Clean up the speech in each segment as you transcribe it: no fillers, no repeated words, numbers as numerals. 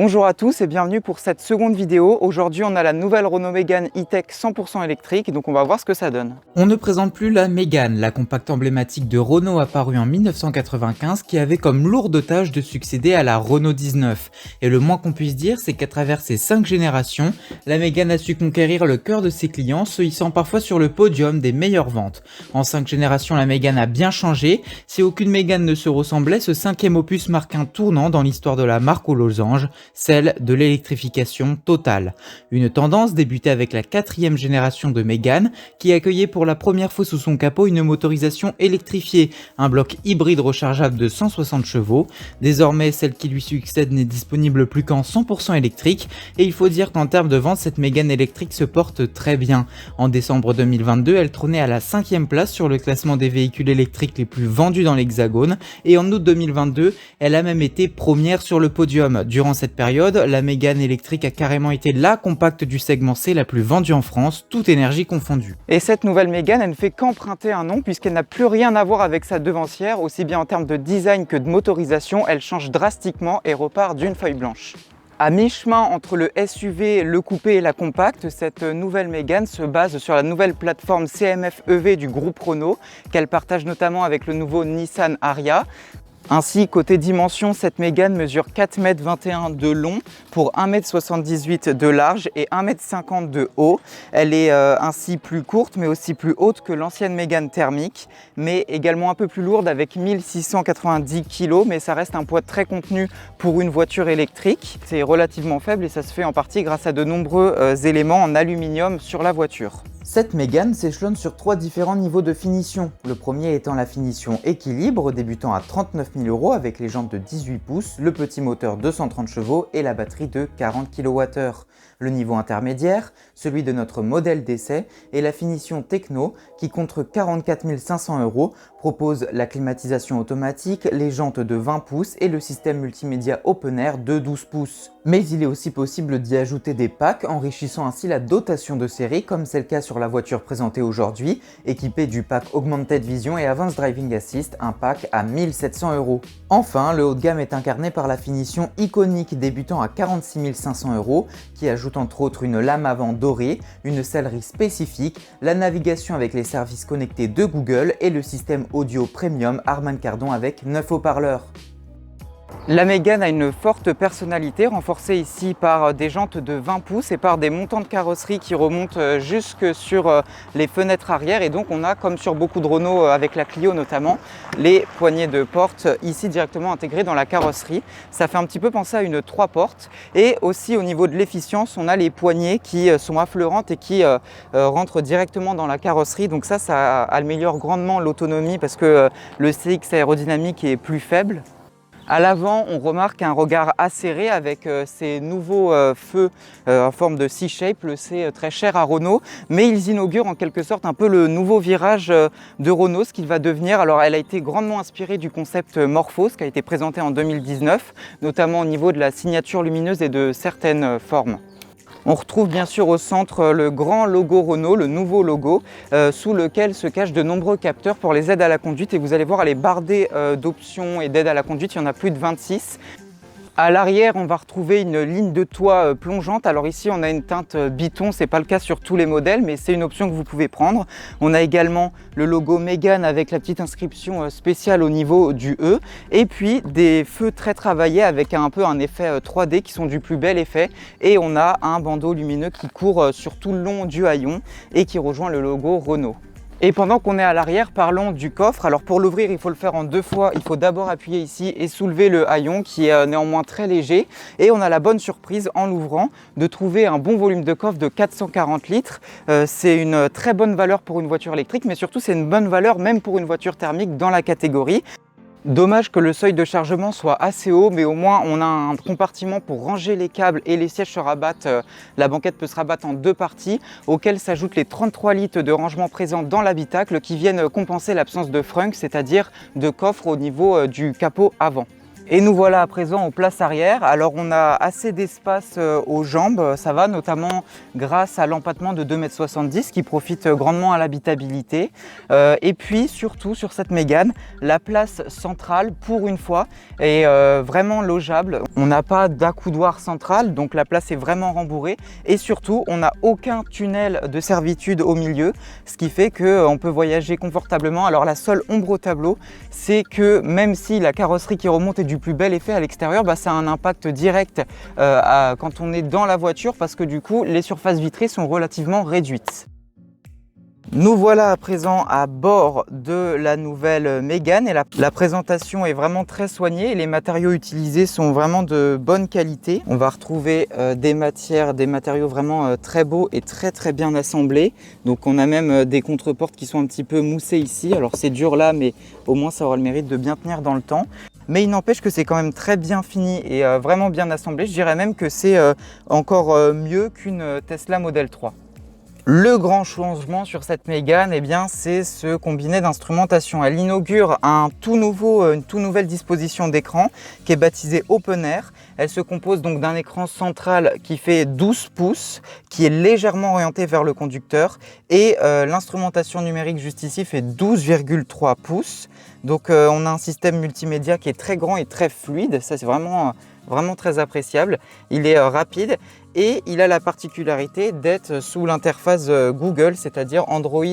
Bonjour à tous et bienvenue pour cette seconde vidéo. Aujourd'hui on a la nouvelle Renault Mégane E-Tech 100% électrique, donc on va voir ce que ça donne. On ne présente plus la Mégane, la compacte emblématique de Renault apparue en 1995 qui avait comme lourde tâche de succéder à la Renault 19. Et le moins qu'on puisse dire, c'est qu'à travers ces 5 générations, la Mégane a su conquérir le cœur de ses clients, se hissant parfois sur le podium des meilleures ventes. En 5 générations, la Mégane a bien changé. Si aucune Mégane ne se ressemblait, ce 5e opus marque un tournant dans l'histoire de la marque aux losanges, celle de l'électrification totale. Une tendance débutée avec la 4e génération de Mégane, qui accueillait pour la première fois sous son capot une motorisation électrifiée, un bloc hybride rechargeable de 160 chevaux. Désormais, celle qui lui succède n'est disponible plus qu'en 100% électrique, et il faut dire qu'en termes de vente, cette Mégane électrique se porte très bien. En décembre 2022, elle trônait à la 5e place sur le classement des véhicules électriques les plus vendus dans l'Hexagone, et en août 2022, elle a même été première sur le podium. Durant cette période, la Mégane électrique a carrément été la compacte du segment C la plus vendue en France, toute énergie confondue. Et cette nouvelle Mégane, elle ne fait qu'emprunter un nom puisqu'elle n'a plus rien à voir avec sa devancière, aussi bien en termes de design que de motorisation, elle change drastiquement et repart d'une feuille blanche. À mi-chemin entre le SUV, le coupé et la compacte, cette nouvelle Mégane se base sur la nouvelle plateforme CMF EV du groupe Renault, qu'elle partage notamment avec le nouveau Nissan Ariya. Ainsi, côté dimension, cette Mégane mesure 4,21 m de long pour 1,78 m de large et 1,50 m de haut. Elle est ainsi plus courte mais aussi plus haute que l'ancienne Mégane thermique, mais également un peu plus lourde avec 1690 kg, mais ça reste un poids très contenu pour une voiture électrique. C'est relativement faible et ça se fait en partie grâce à de nombreux éléments en aluminium sur la voiture. Cette Mégane s'échelonne sur 3 différents niveaux de finition. Le premier étant la finition équilibre, débutant à 39 000 € avec les jantes de 18 pouces, le petit moteur 230 chevaux et la batterie de 40 kWh. Le niveau intermédiaire, celui de notre modèle d'essai, est la finition techno qui, contre 44 500 €, propose la climatisation automatique, les jantes de 20 pouces et le système multimédia Open Air de 12 pouces. Mais il est aussi possible d'y ajouter des packs, enrichissant ainsi la dotation de série, comme c'est le cas sur la voiture présentée aujourd'hui, équipée du pack Augmented Vision et Advanced Driving Assist, un pack à 1 700 €. Enfin, le haut de gamme est incarné par la finition iconique débutant à 46 500 €, qui ajoute entre autres une lame avant dorée, une sellerie spécifique, la navigation avec les services connectés de Google et le système audio premium Harman Kardon avec 9 haut-parleurs. La Mégane a une forte personnalité, renforcée ici par des jantes de 20 pouces et par des montants de carrosserie qui remontent jusque sur les fenêtres arrière. Et donc on a, comme sur beaucoup de Renault avec la Clio notamment, les poignées de porte ici directement intégrées dans la carrosserie. Ça fait un petit peu penser à une 3 portes. Et aussi au niveau de l'efficience, on a les poignées qui sont affleurantes et qui rentrent directement dans la carrosserie. Donc ça améliore grandement l'autonomie parce que le CX aérodynamique est plus faible. À l'avant, on remarque un regard acéré avec ces nouveaux feux en forme de C-shape, le C très cher à Renault, mais ils inaugurent en quelque sorte un peu le nouveau virage de Renault, ce qu'il va devenir. Alors elle a été grandement inspirée du concept Morphos qui a été présenté en 2019, notamment au niveau de la signature lumineuse et de certaines formes. On retrouve bien sûr au centre le grand logo Renault, le nouveau logo, sous lequel se cachent de nombreux capteurs pour les aides à la conduite. Et vous allez voir, elle est bardée d'options et d'aides à la conduite, il y en a plus de 26. À l'arrière, on va retrouver une ligne de toit plongeante. Alors ici, on a une teinte biton, c'est pas le cas sur tous les modèles, mais c'est une option que vous pouvez prendre. On a également le logo Mégane avec la petite inscription spéciale au niveau du E. Et puis des feux très travaillés avec un peu un effet 3D qui sont du plus bel effet. Et on a un bandeau lumineux qui court sur tout le long du haillon et qui rejoint le logo Renault. Et pendant qu'on est à l'arrière, parlons du coffre. Alors pour l'ouvrir, il faut le faire en 2 fois. Il faut d'abord appuyer ici et soulever le haillon qui est néanmoins très léger. Et on a la bonne surprise en l'ouvrant de trouver un bon volume de coffre de 440 litres. C'est une très bonne valeur pour une voiture électrique, mais surtout c'est une bonne valeur même pour une voiture thermique dans la catégorie. Dommage que le seuil de chargement soit assez haut, mais au moins on a un compartiment pour ranger les câbles et les sièges se rabattent. La banquette peut se rabattre en 2 parties, auxquelles s'ajoutent les 33 litres de rangement présents dans l'habitacle qui viennent compenser l'absence de frunk, c'est-à-dire de coffre au niveau du capot avant. Et nous voilà à présent aux places arrière. Alors on a assez d'espace aux jambes, ça va, notamment grâce à l'empattement de 2,70 m qui profite grandement à l'habitabilité. Et puis surtout sur cette Mégane, la place centrale pour une fois est vraiment logeable. On n'a pas d'accoudoir central, donc la place est vraiment rembourrée. Et surtout, on n'a aucun tunnel de servitude au milieu, ce qui fait qu'on peut voyager confortablement. Alors la seule ombre au tableau, c'est que même si la carrosserie qui remonte est du plus bel effet à l'extérieur, ça a un impact direct quand on est dans la voiture parce que du coup les surfaces vitrées sont relativement réduites. Nous voilà à présent à bord de la nouvelle Mégane et la présentation est vraiment très soignée et les matériaux utilisés sont vraiment de bonne qualité. On va retrouver des matériaux vraiment très beaux et très bien assemblés. Donc on a même des contreportes qui sont un petit peu moussées ici. Alors c'est dur là, mais au moins ça aura le mérite de bien tenir dans le temps. Mais il n'empêche que c'est quand même très bien fini et vraiment bien assemblé. Je dirais même que c'est encore mieux qu'une Tesla Model 3. Le grand changement sur cette Mégane, c'est ce combiné d'instrumentation. Elle inaugure une toute nouvelle disposition d'écran qui est baptisée Open Air. Elle se compose donc d'un écran central qui fait 12 pouces, qui est légèrement orienté vers le conducteur et l'instrumentation numérique juste ici fait 12,3 pouces. Donc on a un système multimédia qui est très grand et très fluide, ça c'est vraiment très appréciable. Il est rapide et il a la particularité d'être sous l'interface Google, c'est-à-dire Android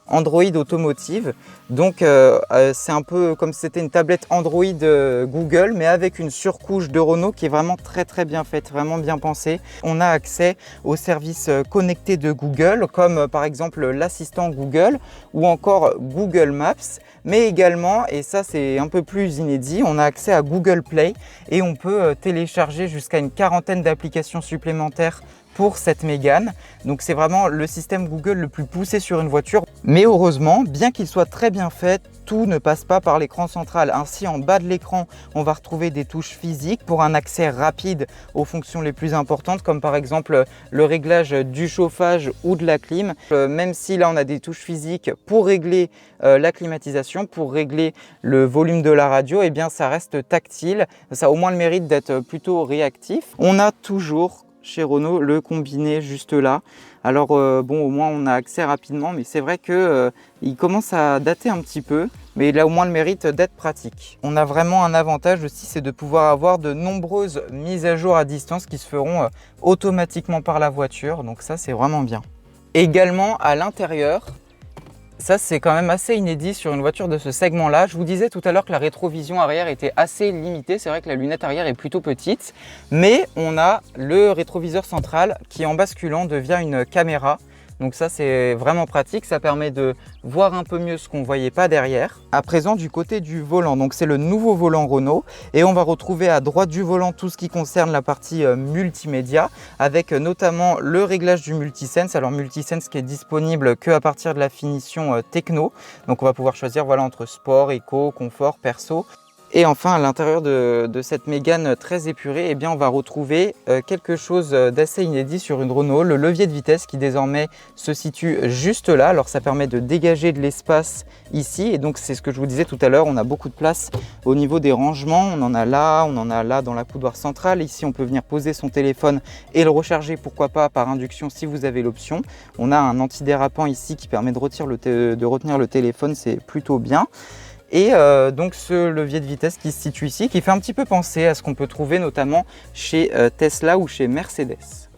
Automotive. Donc c'est un peu comme si c'était une tablette Android Google, mais avec une surcouche de Renault qui est vraiment très bien faite, vraiment bien pensée. On a accès aux services connectés de Google, comme par exemple l'assistant Google ou encore Google Maps. Mais également, et ça c'est un peu plus inédit, on a accès à Google Play et on peut télécharger jusqu'à une quarantaine d'applications supplémentaires pour cette Mégane. Donc c'est vraiment le système Google le plus poussé sur une voiture. Mais heureusement, bien qu'il soit très bien fait, tout ne passe pas par l'écran central. Ainsi, en bas de l'écran, on va retrouver des touches physiques pour un accès rapide aux fonctions les plus importantes, comme par exemple le réglage du chauffage ou de la clim. Même si là, on a des touches physiques pour régler la climatisation, pour régler le volume de la radio, ça reste tactile. Ça a au moins le mérite d'être plutôt réactif. On a toujours chez Renault le combiné juste là. Alors au moins on a accès rapidement, mais c'est vrai que il commence à dater un petit peu, mais il a au moins le mérite d'être pratique. On a vraiment un avantage aussi, c'est de pouvoir avoir de nombreuses mises à jour à distance qui se feront automatiquement par la voiture, donc ça c'est vraiment bien. Également à l'intérieur, ça c'est quand même assez inédit sur une voiture de ce segment-là. Je vous disais tout à l'heure que la rétrovision arrière était assez limitée. C'est vrai que la lunette arrière est plutôt petite, mais on a le rétroviseur central qui en basculant devient une caméra. Donc ça c'est vraiment pratique, ça permet de voir un peu mieux ce qu'on ne voyait pas derrière. À présent du côté du volant, donc c'est le nouveau volant Renault et on va retrouver à droite du volant tout ce qui concerne la partie multimédia avec notamment le réglage du multisense. Alors multisense qui est disponible qu'à partir de la finition techno. Donc on va pouvoir choisir entre sport, éco, confort, perso. Et enfin, à l'intérieur de cette Mégane très épurée, on va retrouver quelque chose d'assez inédit sur une Renault, le levier de vitesse qui désormais se situe juste là. Alors ça permet de dégager de l'espace ici et donc c'est ce que je vous disais tout à l'heure, on a beaucoup de place au niveau des rangements, on en a là dans la coudoir centrale. Ici on peut venir poser son téléphone et le recharger, pourquoi pas par induction si vous avez l'option. On a un antidérapant ici qui permet de retenir le téléphone, c'est plutôt bien. Et donc ce levier de vitesse qui se situe ici, qui fait un petit peu penser à ce qu'on peut trouver notamment chez Tesla ou chez Mercedes.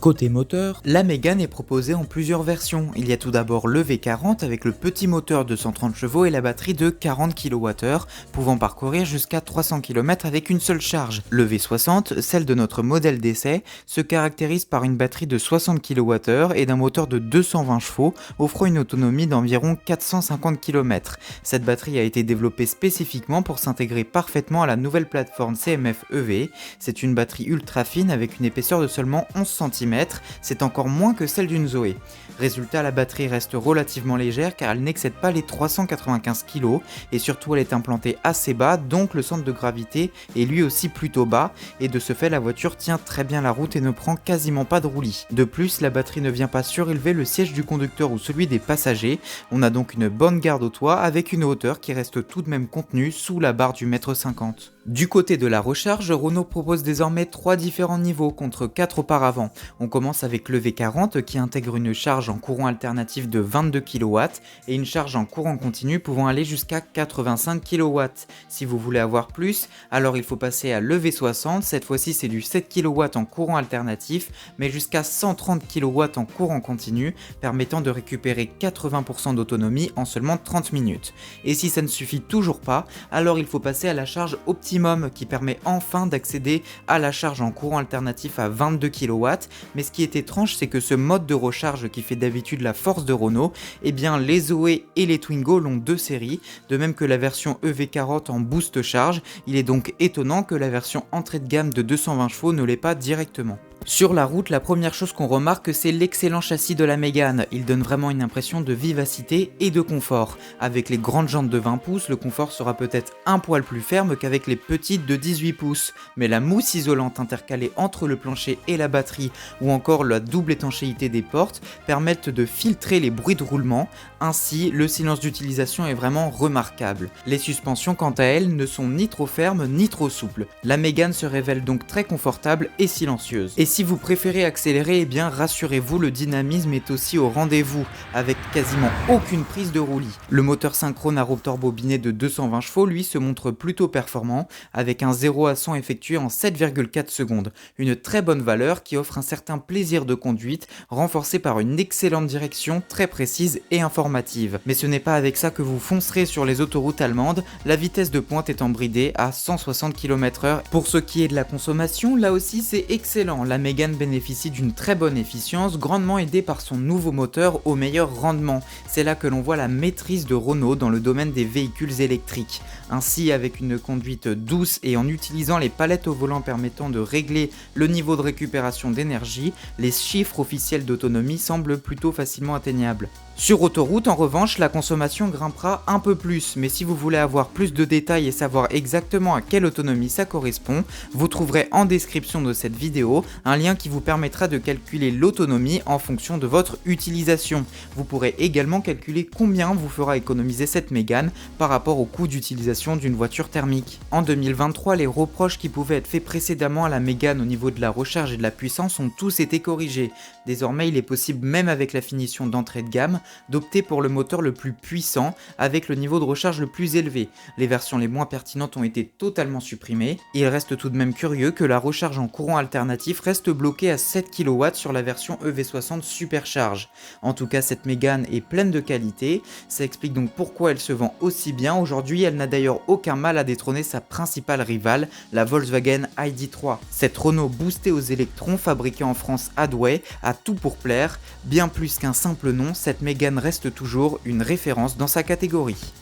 Côté moteur, la Mégane est proposée en plusieurs versions. Il y a tout d'abord le V40 avec le petit moteur de 130 chevaux et la batterie de 40 kWh, pouvant parcourir jusqu'à 300 km avec une seule charge. Le V60, celle de notre modèle d'essai, se caractérise par une batterie de 60 kWh et d'un moteur de 220 chevaux, offrant une autonomie d'environ 450 km. Cette batterie a été développée spécifiquement pour s'intégrer parfaitement à la nouvelle plateforme CMF-EV. C'est une batterie ultra fine avec une épaisseur de seulement 11 cm mètres, c'est encore moins que celle d'une Zoé. Résultat, la batterie reste relativement légère car elle n'excède pas les 395 kg et surtout elle est implantée assez bas, donc le centre de gravité est lui aussi plutôt bas et de ce fait la voiture tient très bien la route et ne prend quasiment pas de roulis. De plus, la batterie ne vient pas surélever le siège du conducteur ou celui des passagers, on a donc une bonne garde au toit avec une hauteur qui reste tout de même contenue sous la barre du 1,50 m. Du côté de la recharge, Renault propose désormais 3 différents niveaux contre 4 auparavant. On commence avec le V40 qui intègre une charge en courant alternatif de 22 kW et une charge en courant continu pouvant aller jusqu'à 85 kW. Si vous voulez avoir plus, alors il faut passer à le V60, cette fois-ci c'est du 7 kW en courant alternatif mais jusqu'à 130 kW en courant continu permettant de récupérer 80% d'autonomie en seulement 30 minutes. Et si ça ne suffit toujours pas, alors il faut passer à la charge optimum qui permet enfin d'accéder à la charge en courant alternatif à 22 kW, mais ce qui est étrange c'est que ce mode de recharge qui fait d'habitude la force de Renault, eh bien les Zoé et les Twingo l'ont deux séries, de même que la version EV40 en boost charge, il est donc étonnant que la version entrée de gamme de 220 chevaux ne l'ait pas directement. Sur la route, la première chose qu'on remarque, c'est l'excellent châssis de la Mégane. Il donne vraiment une impression de vivacité et de confort. Avec les grandes jantes de 20 pouces, le confort sera peut-être un poil plus ferme qu'avec les petites de 18 pouces. Mais la mousse isolante intercalée entre le plancher et la batterie, ou encore la double étanchéité des portes, permettent de filtrer les bruits de roulement. Ainsi, le silence d'utilisation est vraiment remarquable. Les suspensions, quant à elles, ne sont ni trop fermes ni trop souples. La Mégane se révèle donc très confortable et silencieuse. Et si vous préférez accélérer, eh bien rassurez-vous, le dynamisme est aussi au rendez-vous, avec quasiment aucune prise de roulis. Le moteur synchrone à rotor bobiné de 220 chevaux, lui, se montre plutôt performant, avec un 0 à 100 effectué en 7,4 secondes. Une très bonne valeur qui offre un certain plaisir de conduite, renforcé par une excellente direction très précise et informative. Mais ce n'est pas avec ça que vous foncerez sur les autoroutes allemandes, la vitesse de pointe étant bridée à 160 km/h. Pour ce qui est de la consommation, là aussi c'est excellent. La Mégane bénéficie d'une très bonne efficience, grandement aidée par son nouveau moteur au meilleur rendement. C'est là que l'on voit la maîtrise de Renault dans le domaine des véhicules électriques. Ainsi, avec une conduite douce et en utilisant les palettes au volant permettant de régler le niveau de récupération d'énergie, les chiffres officiels d'autonomie semblent plutôt facilement atteignables. Sur autoroute, en revanche, la consommation grimpera un peu plus, mais si vous voulez avoir plus de détails et savoir exactement à quelle autonomie ça correspond, vous trouverez en description de cette vidéo un lien qui vous permettra de calculer l'autonomie en fonction de votre utilisation. Vous pourrez également calculer combien vous fera économiser cette Mégane par rapport au coût d'utilisation d'une voiture thermique. En 2023, les reproches qui pouvaient être faits précédemment à la Mégane au niveau de la recharge et de la puissance ont tous été corrigés. Désormais, il est possible, même avec la finition d'entrée de gamme, d'opter pour le moteur le plus puissant avec le niveau de recharge le plus élevé. Les versions les moins pertinentes ont été totalement supprimées. Il reste tout de même curieux que la recharge en courant alternatif reste bloquée à 7 kW sur la version EV60 Supercharge. En tout cas, cette Mégane est pleine de qualité, ça explique donc pourquoi elle se vend aussi bien. Aujourd'hui, elle n'a d'ailleurs aucun mal à détrôner sa principale rivale, la Volkswagen ID.3. Cette Renault boostée aux électrons, fabriquée en France à Douai, a tout pour plaire. Bien plus qu'un simple nom, cette Mégane reste toujours une référence dans sa catégorie.